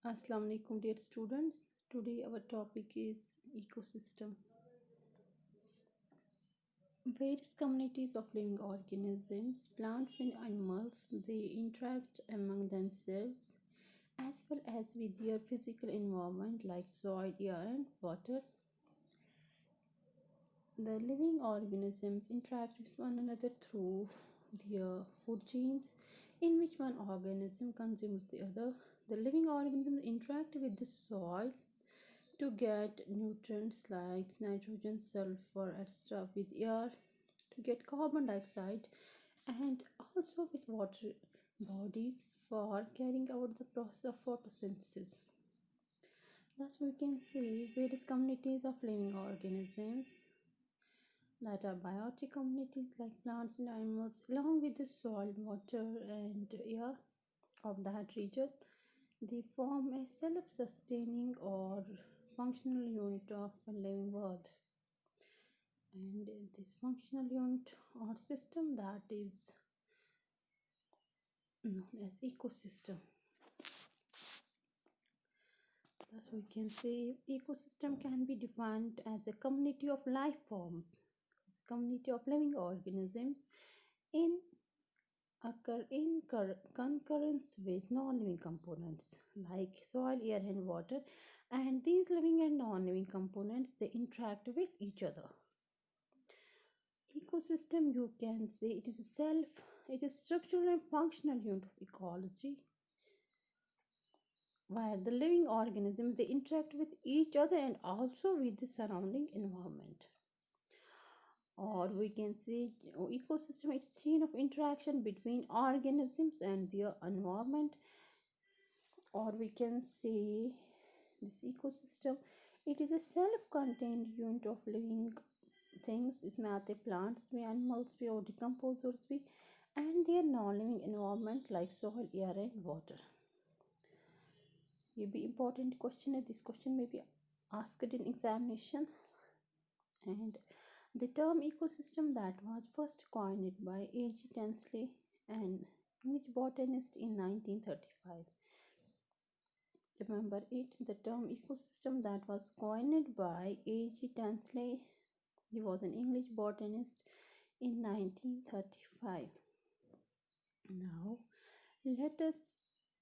Assalamu alaikum dear students. Today our topic is ecosystem. Various communities of living organisms, plants and animals, they interact among themselves as well as with their physical environment like soil, air and water. The living organisms interact with one another through their food chains, in which one organism consumes the other. The living organisms interact with the soil to get nutrients like nitrogen, sulfur, etc. with air to get carbon dioxide, and also with water bodies for carrying out the process of photosynthesis. Thus, we can see various communities of living organisms that are biotic communities like plants and animals, along with the soil, water, and air of that region. They form a self sustaining or functional unit of a living world. And this functional unit or system that is known as ecosystem. Thus, we can say ecosystem can be defined as a community of life forms, a community of living organisms in occur in concurrence with non-living components like soil, air, and water, and these living and non-living components they interact with each other. Ecosystem, you can say it is structural and functional unit of ecology where the living organisms they interact with each other and also with the surrounding environment. Or we can say ecosystem it's a chain of interaction between organisms and their environment. Or we can say this ecosystem it is a self-contained unit of living things इसमें आते plants में animals भी और decomposers भी and their non-living environment like soil, air and water. ये भी important question है. This question may be asked in examination. And the term ecosystem that was first coined by A.G. Tansley, an English botanist in 1935. Remember it, the term ecosystem that was coined by A.G. Tansley. He was an English botanist in 1935. Now, let us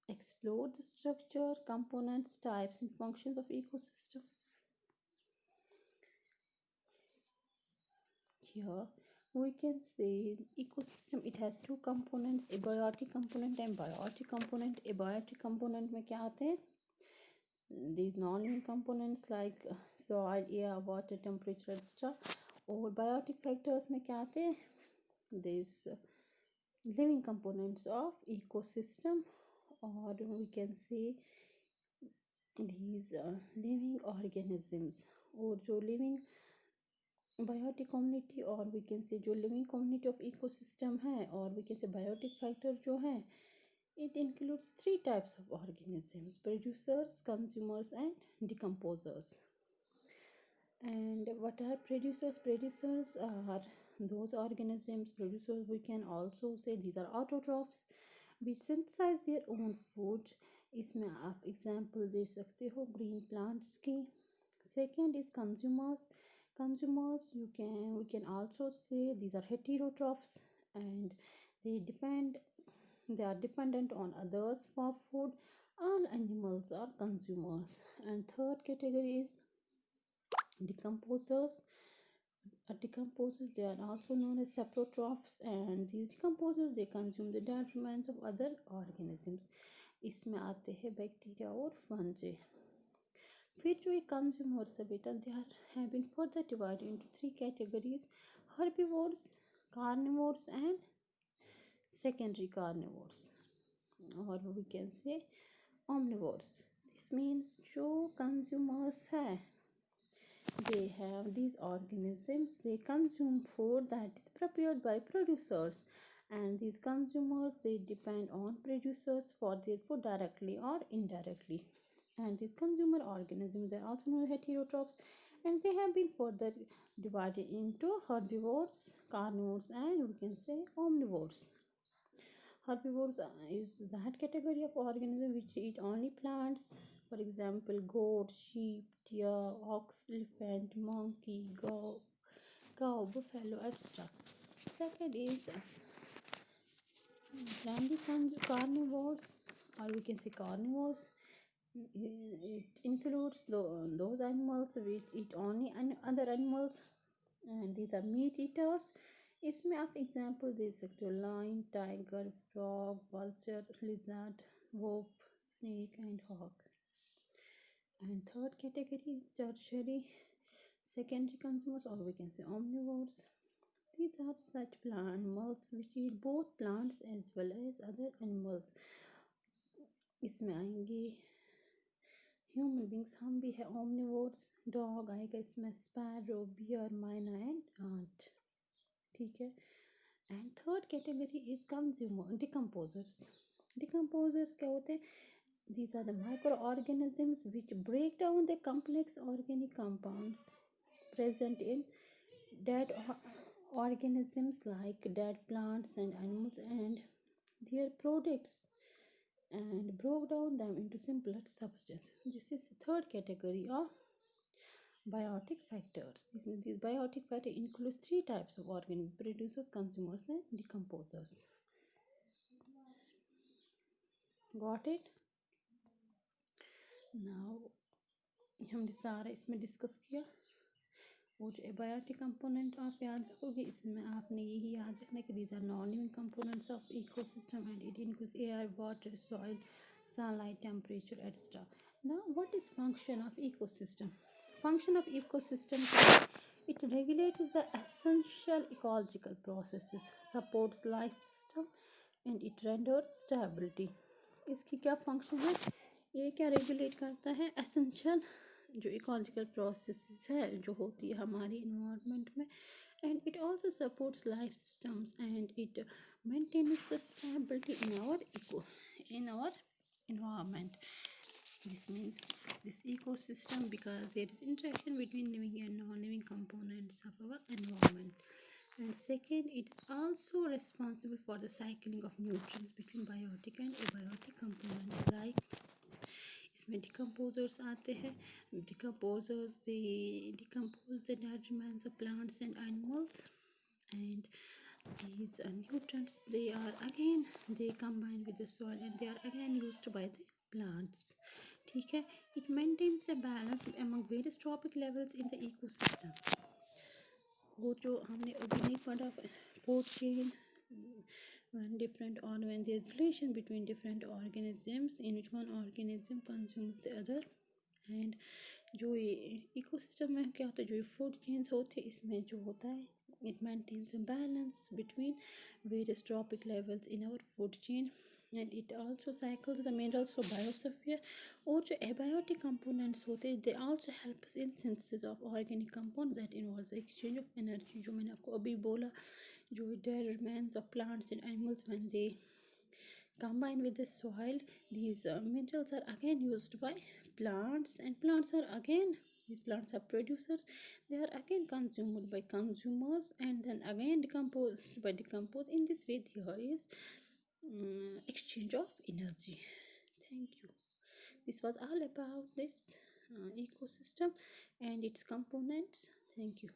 explore the structure, components, types, and functions of ecosystem. Here we can say ecosystem it has two components, abiotic component and biotic component. Abiotic component में क्या आते हैं? These non-living components like soil, air, water, temperature, etc. और biotic factors में क्या आते हैं? These living components of ecosystem, or we can say these living organisms और जो living बायोटिक कम्युनिटी और वी कैन से जो लिविंग कम्युनिटी ऑफ इकोसिस्टम है और we can say biotic factor जो है it includes three types of organisms: producers, consumers and decomposers. And what are producers? Producers are those organisms, producers we can also say these are autotrophs which synthesize their own food. इसमें आप example दे सकते हो green plants की. Second is consumers. Consumers we can also say these are heterotrophs and they are dependent on others for food. All animals are consumers. And third category is decomposers. Decomposers they are also known as saprotrophs, and these decomposers they consume the dead remains of other organisms. इसमें आते हैं bacteria और fungi. फिर जो ये consumers है बेटा they are have been further divided into three categories: herbivores, carnivores and secondary carnivores, or we can say omnivores. This means जो consumers है they have these organisms they consume food that is prepared by producers, and these consumers they depend on producers for their food directly or indirectly. And these consumer organisms are also known as heterotrophs, and they have been further divided into herbivores, carnivores and we can say omnivores. Herbivores is that category of organisms which eat only plants. For example, goat, sheep, deer, ox, elephant, monkey, cow, buffalo, etc. Second is primary carnivores, or we can say carnivores. It includes those animals which eat only other animals, and these are meat eaters. इसमें आप example दे सकते हो lion, tiger, frog, vulture, lizard, wolf, snake and hawk. And third category is tertiary secondary consumers, or we can say omnivores. These are such plant animals which eat both plants as well as other animals. इसमें आएंगे human beings, हम भी है omnivores. Dog आएगा इसमें, sparrow, beer, माइना and aunt. ठीक है. And third category is consumer decomposers. Decomposers क्या होते हैं? These are the microorganisms which break down the complex organic compounds present in dead organisms like dead plants and animals and their products, and broke down them into simpler substances. This is the third category of biotic factors. These biotic factors includes three types of organisms: producers, consumers, and decomposers. Got it? Now हमने सारा इसमें discuss किया. वो जो abiotic component आप याद रखोगे, इसमें आपने यही याद रखना है कि these are non-living components of ecosystem and it includes air, water, soil, sunlight, temperature, etc. Now, what is function of ecosystem? Function of ecosystem, it regulates the essential ecological processes, supports life system and it renders stability. इसकी क्या function है? ये क्या regulate करता है? Essential जो ecological process है जो होती है हमारी इन्वायरमेंट में, and it also supports life systems and it maintains the stability in our environment. This means this ecosystem because there is interaction between living and non-living components of our environment. And second, it is also responsible for the cycling of nutrients between biotic and abiotic components. Like इसमें decomposers आते हैं. Decomposers, they decompose the dead remains of plants and animals, and these nutrients, they combine with the soil and they are again used by the plants. ठीक है. It maintains a balance among various trophic levels in the ecosystem. वो जो हमने अभी नहीं पढ़ा, food chain, when there is relation between different organisms in which one organism consumes the other. and जो ये इकोसिस्टम में क्या होता है, जो ये फूड चेन्स होते हैं, इसमें जो होता है it maintains a balance between various trophic levels in our food chain, and it also cycles the minerals of biosphere. और जो abiotic components होते हैं, they also help us in synthesis of organic compound that involves the exchange of energy. जो मैंने आपको अभी बोला, जो dead remains of plants and animals, when they combine with the soil, these minerals are again used by plants, and plants are again, these plants are producers, they are again consumed by consumers, and then again decomposed by decompose. In this way there is exchange of energy. Thank you. This was all about this ecosystem and its components. Thank you.